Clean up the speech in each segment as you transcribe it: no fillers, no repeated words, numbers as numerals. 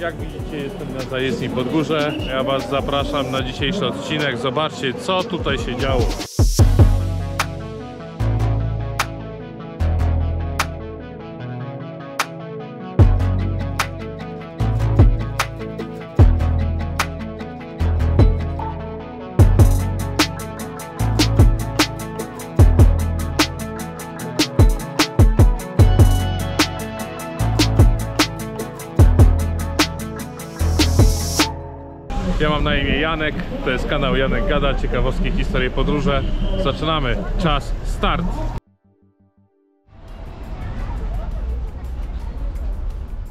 Jak widzicie, jestem na zajezdni Podgórze. Ja Was zapraszam na dzisiejszy odcinek. Zobaczcie, co tutaj się działo. Ja mam na imię Janek, to jest kanał Janek Gada, ciekawostki, historie, podróże. Zaczynamy, czas, start!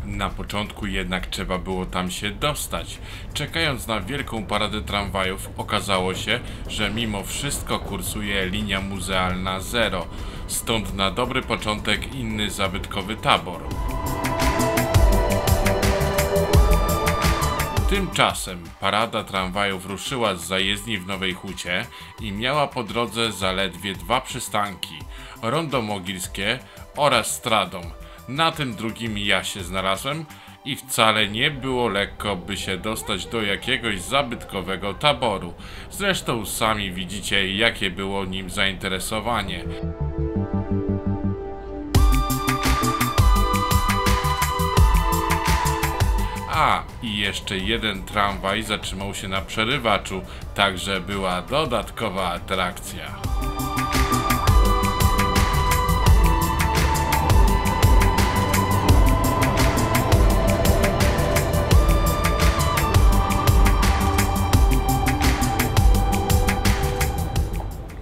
Na początku jednak trzeba było tam się dostać. Czekając na wielką paradę tramwajów, okazało się, że mimo wszystko kursuje linia muzealna 0. Stąd na dobry początek inny zabytkowy tabor. Tymczasem parada tramwajów ruszyła z zajezdni w Nowej Hucie i miała po drodze zaledwie 2 przystanki: Rondo Mogilskie oraz Stradom. Na tym drugim ja się znalazłem i wcale nie było lekko, by się dostać do jakiegoś zabytkowego taboru. Zresztą sami widzicie, jakie było nim zainteresowanie. A, i jeszcze jeden tramwaj zatrzymał się na przerywaczu, także była dodatkowa atrakcja.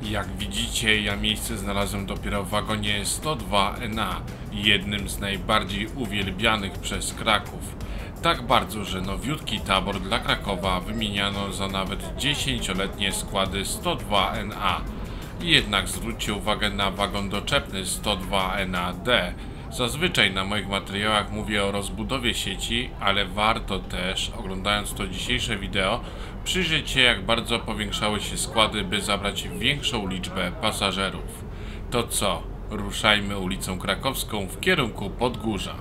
Jak widzicie, ja miejsce znalazłem dopiero w wagonie 102NA, jednym z najbardziej uwielbianych przez Kraków. Tak bardzo, że nowiutki tabor dla Krakowa wymieniano za nawet 10-letnie składy 102NA. Jednak zwróćcie uwagę na wagon doczepny 102NA-D. Zazwyczaj na moich materiałach mówię o rozbudowie sieci, ale warto też, oglądając to dzisiejsze wideo, przyjrzeć się, jak bardzo powiększały się składy, by zabrać większą liczbę pasażerów. To co? Ruszajmy ulicą Krakowską w kierunku Podgórza.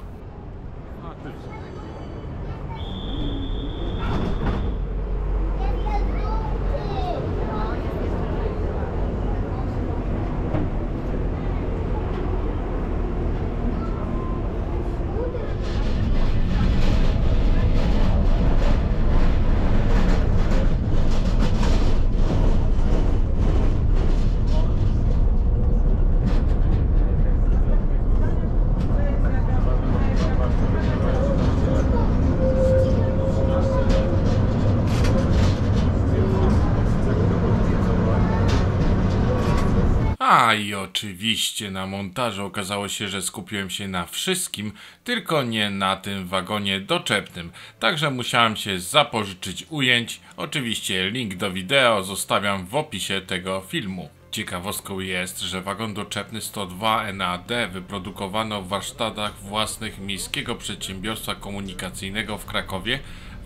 A i oczywiście na montażu okazało się, że skupiłem się na wszystkim, tylko nie na tym wagonie doczepnym. Także musiałem się zapożyczyć ujęć. Oczywiście link do wideo zostawiam w opisie tego filmu. Ciekawostką jest, że wagon doczepny 102NA-D wyprodukowano w warsztatach własnych Miejskiego Przedsiębiorstwa Komunikacyjnego w Krakowie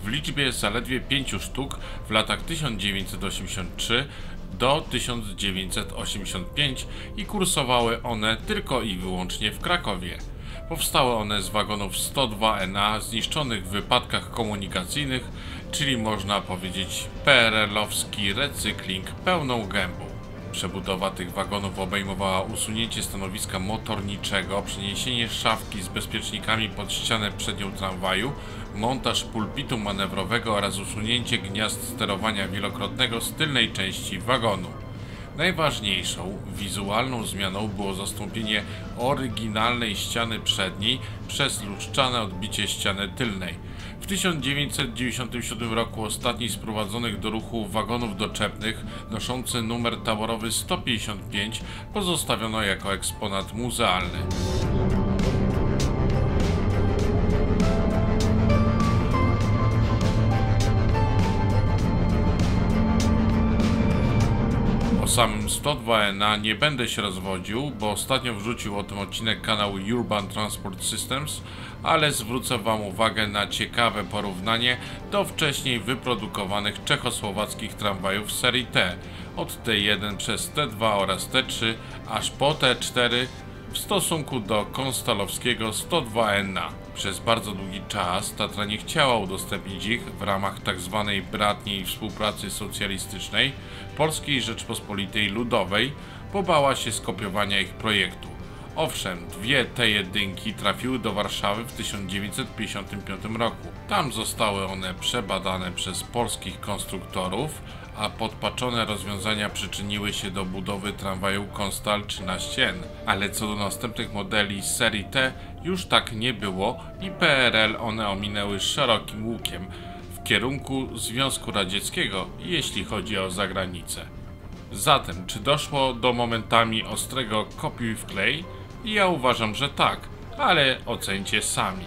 w liczbie zaledwie 5 sztuk w latach 1983 do 1985 i kursowały one tylko i wyłącznie w Krakowie. Powstały one z wagonów 102NA zniszczonych w wypadkach komunikacyjnych, czyli można powiedzieć PRL-owski recykling pełną gębą. Przebudowa tych wagonów obejmowała usunięcie stanowiska motorniczego, przeniesienie szafki z bezpiecznikami pod ścianę przednią tramwaju, montaż pulpitu manewrowego oraz usunięcie gniazd sterowania wielokrotnego z tylnej części wagonu. Najważniejszą wizualną zmianą było zastąpienie oryginalnej ściany przedniej przez luszczane odbicie ściany tylnej. W 1997 roku ostatni z prowadzonych do ruchu wagonów doczepnych, noszący numer taborowy 155, pozostawiono jako eksponat muzealny. O samym 102NA nie będę się rozwodził, bo ostatnio wrzucił o tym odcinek kanał Urban Transport Systems, ale zwrócę Wam uwagę na ciekawe porównanie do wcześniej wyprodukowanych czechosłowackich tramwajów serii T, od T1 przez T2 oraz T3 aż po T4 w stosunku do konstalowskiego 102NA. Przez bardzo długi czas Tatra nie chciała udostępnić ich w ramach tzw. bratniej współpracy socjalistycznej Polskiej Rzeczpospolitej Ludowej, bo bała się skopiowania ich projektu. Owszem, dwie T1 trafiły do Warszawy w 1955 roku. Tam zostały one przebadane przez polskich konstruktorów, a podpatrzone rozwiązania przyczyniły się do budowy tramwaju Konstal 13N. Ale co do następnych modeli z serii T, już tak nie było i PRL one ominęły szerokim łukiem w kierunku Związku Radzieckiego, jeśli chodzi o zagranicę. Zatem, czy doszło do momentami ostrego kopiuj wklej? Ja uważam, że tak, ale ocencie sami.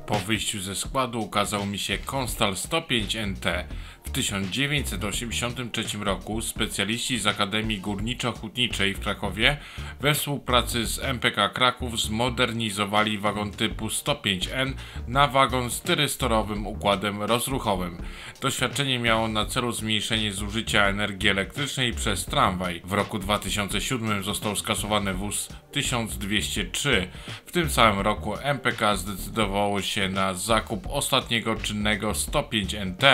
Po wyjściu ze składu ukazał mi się Konstal 105 NT. W 1983 roku specjaliści z Akademii Górniczo-Hutniczej w Krakowie we współpracy z MPK Kraków zmodernizowali wagon typu 105N na wagon z tyrystorowym układem rozruchowym. Doświadczenie miało na celu zmniejszenie zużycia energii elektrycznej przez tramwaj. W roku 2007 został skasowany wóz 1203. W tym samym roku MPK zdecydowało się na zakup ostatniego czynnego 105 NT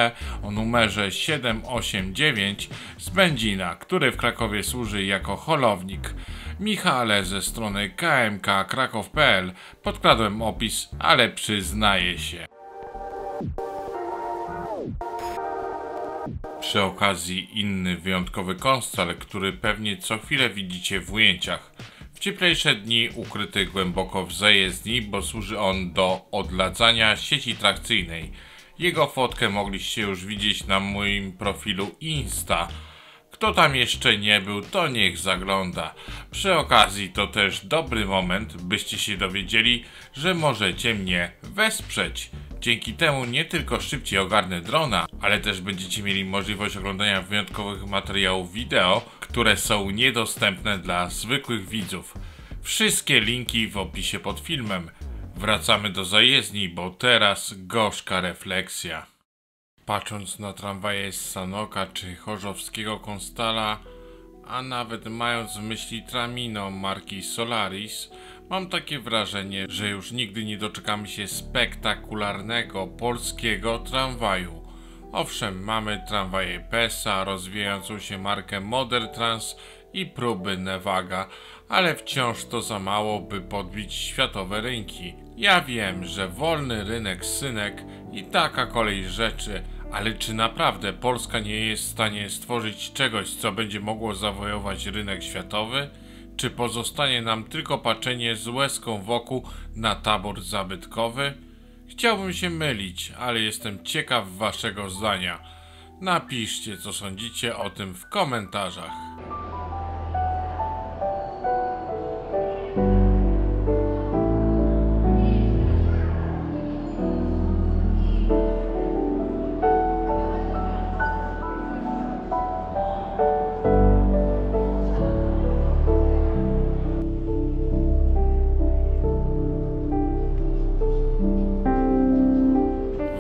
o numerze 789 z Będzina, który w Krakowie służy jako holownik. Michale ze strony kmkrakow.pl podkradłem opis, ale przyznaję się. Przy okazji inny wyjątkowy Konstal, który pewnie co chwilę widzicie w ujęciach. W cieplejsze dni ukryty głęboko w zajezdni, bo służy on do odladzania sieci trakcyjnej. Jego fotkę mogliście już widzieć na moim profilu Insta. Kto tam jeszcze nie był, to niech zagląda. Przy okazji to też dobry moment, byście się dowiedzieli, że możecie mnie wesprzeć. Dzięki temu nie tylko szybciej ogarnę drona, ale też będziecie mieli możliwość oglądania wyjątkowych materiałów wideo, które są niedostępne dla zwykłych widzów. Wszystkie linki w opisie pod filmem. Wracamy do zajezdni, bo teraz gorzka refleksja. Patrząc na tramwaje z Sanoka czy chorzowskiego Konstala, a nawet mając w myśli Tramino marki Solaris, mam takie wrażenie, że już nigdy nie doczekamy się spektakularnego polskiego tramwaju. Owszem, mamy tramwaje PESA, rozwijającą się markę Modertrans i próby Nevaga, ale wciąż to za mało, by podbić światowe rynki. Ja wiem, że wolny rynek synek i taka kolej rzeczy, ale czy naprawdę Polska nie jest w stanie stworzyć czegoś, co będzie mogło zawojować rynek światowy? Czy pozostanie nam tylko patrzenie z łezką wokół na tabor zabytkowy? Chciałbym się mylić, ale jestem ciekaw waszego zdania. Napiszcie, co sądzicie o tym w komentarzach.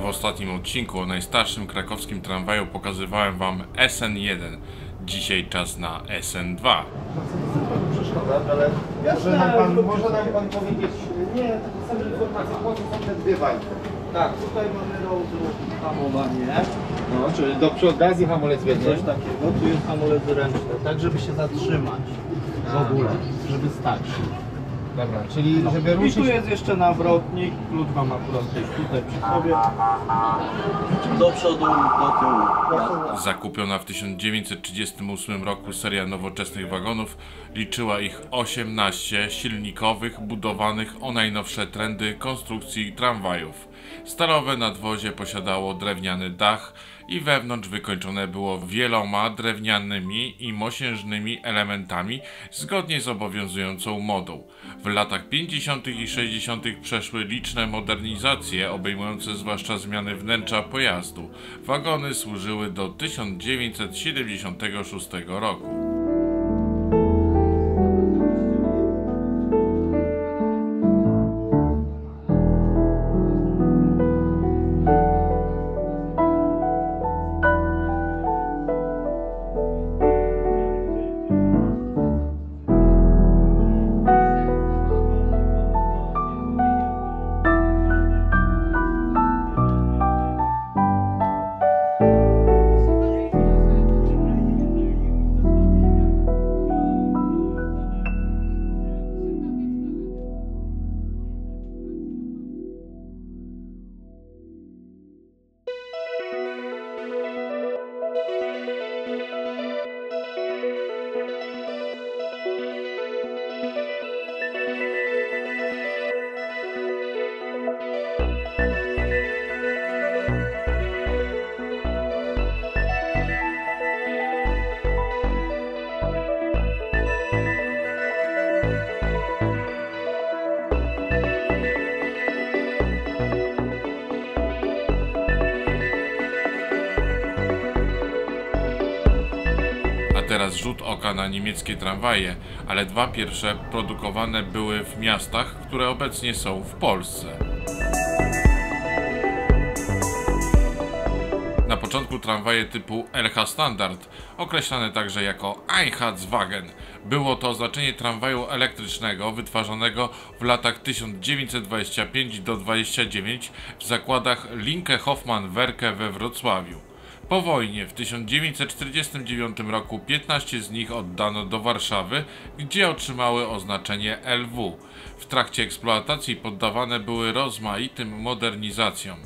W ostatnim odcinku o najstarszym krakowskim tramwaju pokazywałem wam SN1. Dzisiaj czas na SN2. Przeszkadzać, ale może nam pan powiedzieć, nie, tylko same informacje, po co są te dwie wajki? Tak, tutaj mamy rozruch hamowanie, no, czyli przy okazji hamulec biegnie. Coś takiego, tu jest hamulec ręczny, tak żeby się zatrzymać w ogóle, żeby stać. Dobra, czyli żeby ruszyć... I tu jest jeszcze nawrotnik, klucz mam akurat tutaj przy sobie. Do przodu, do tyłu. Zakupiona w 1938 roku seria nowoczesnych wagonów liczyła ich 18 silnikowych, budowanych o najnowsze trendy konstrukcji tramwajów. Stalowe nadwozie posiadało drewniany dach i wewnątrz wykończone było wieloma drewnianymi i mosiężnymi elementami zgodnie z obowiązującą modą. W latach 50. i 60. przeszły liczne modernizacje obejmujące zwłaszcza zmiany wnętrza pojazdu. Wagony służyły do 1976 roku. Teraz rzut oka na niemieckie tramwaje, ale dwa pierwsze produkowane były w miastach, które obecnie są w Polsce. Na początku tramwaje typu LH Standard, określane także jako Einheitswagen. Było to oznaczenie tramwaju elektrycznego wytwarzanego w latach 1925-29 w zakładach Linke Hofmann Werke we Wrocławiu. Po wojnie w 1949 roku 15 z nich oddano do Warszawy, gdzie otrzymały oznaczenie LW. W trakcie eksploatacji poddawane były rozmaitym modernizacjom.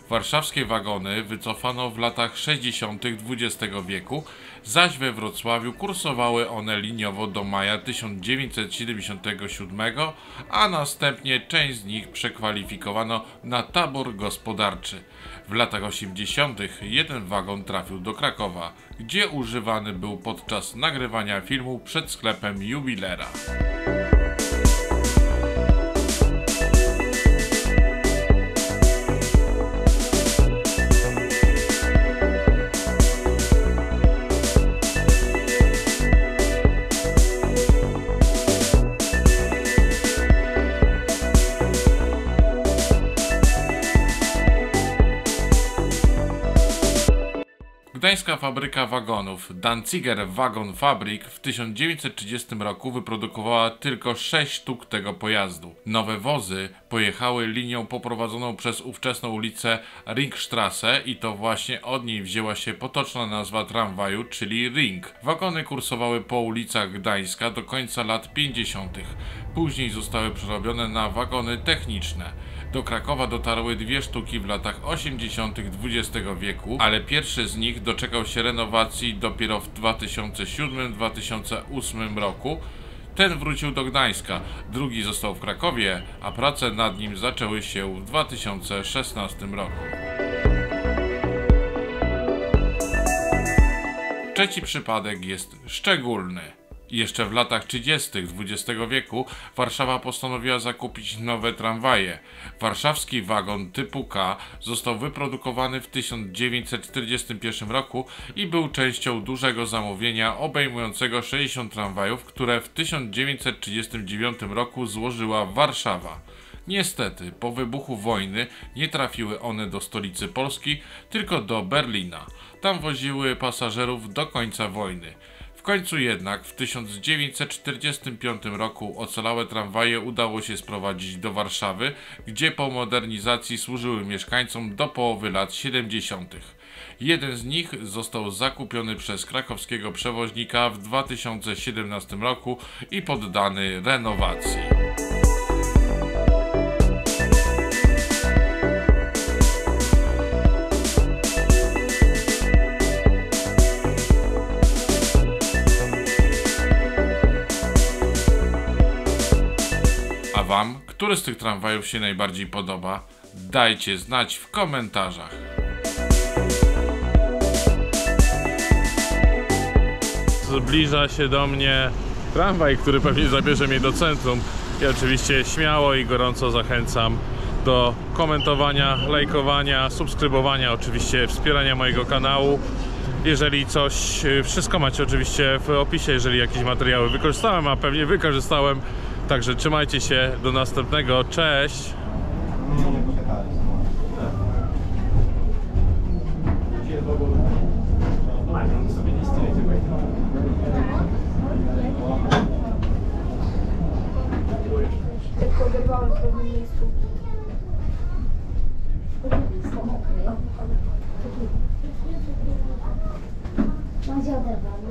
Warszawskie wagony wycofano w latach 60. XX wieku, zaś we Wrocławiu kursowały one liniowo do maja 1977, a następnie część z nich przekwalifikowano na tabor gospodarczy. W latach 80. jeden wagon trafił do Krakowa, gdzie używany był podczas nagrywania filmu przed sklepem jubilera. Gdańska fabryka wagonów Danziger Wagon Fabrik w 1930 roku wyprodukowała tylko 6 sztuk tego pojazdu. Nowe wozy pojechały linią poprowadzoną przez ówczesną ulicę Ringstrasse i to właśnie od niej wzięła się potoczna nazwa tramwaju, czyli Ring. Wagony kursowały po ulicach Gdańska do końca lat 50. Później zostały przerobione na wagony techniczne. Do Krakowa dotarły 2 sztuki w latach 80. XX wieku, ale pierwszy z nich doczekał się renowacji dopiero w 2007-2008 roku. Ten wrócił do Gdańska, drugi został w Krakowie, a prace nad nim zaczęły się w 2016 roku. Trzeci przypadek jest szczególny. Jeszcze w latach 30. XX wieku Warszawa postanowiła zakupić nowe tramwaje. Warszawski wagon typu K został wyprodukowany w 1941 roku i był częścią dużego zamówienia obejmującego 60 tramwajów, które w 1939 roku złożyła Warszawa. Niestety, po wybuchu wojny nie trafiły one do stolicy Polski, tylko do Berlina. Tam woziły pasażerów do końca wojny. W końcu jednak w 1945 roku ocalałe tramwaje udało się sprowadzić do Warszawy, gdzie po modernizacji służyły mieszkańcom do połowy lat 70. Jeden z nich został zakupiony przez krakowskiego przewoźnika w 2017 roku i poddany renowacji. A Wam, który z tych tramwajów się najbardziej podoba? Dajcie znać w komentarzach. Zbliża się do mnie tramwaj, który pewnie zabierze mnie do centrum. I oczywiście śmiało i gorąco zachęcam do komentowania, lajkowania, subskrybowania, oczywiście wspierania mojego kanału. Jeżeli coś, wszystko macie oczywiście w opisie, jeżeli jakieś materiały wykorzystałem, a pewnie wykorzystałem. Także trzymajcie się, do następnego, cześć! Tylko oderwałem w pewnym miejscu. Gdzie oderwałem?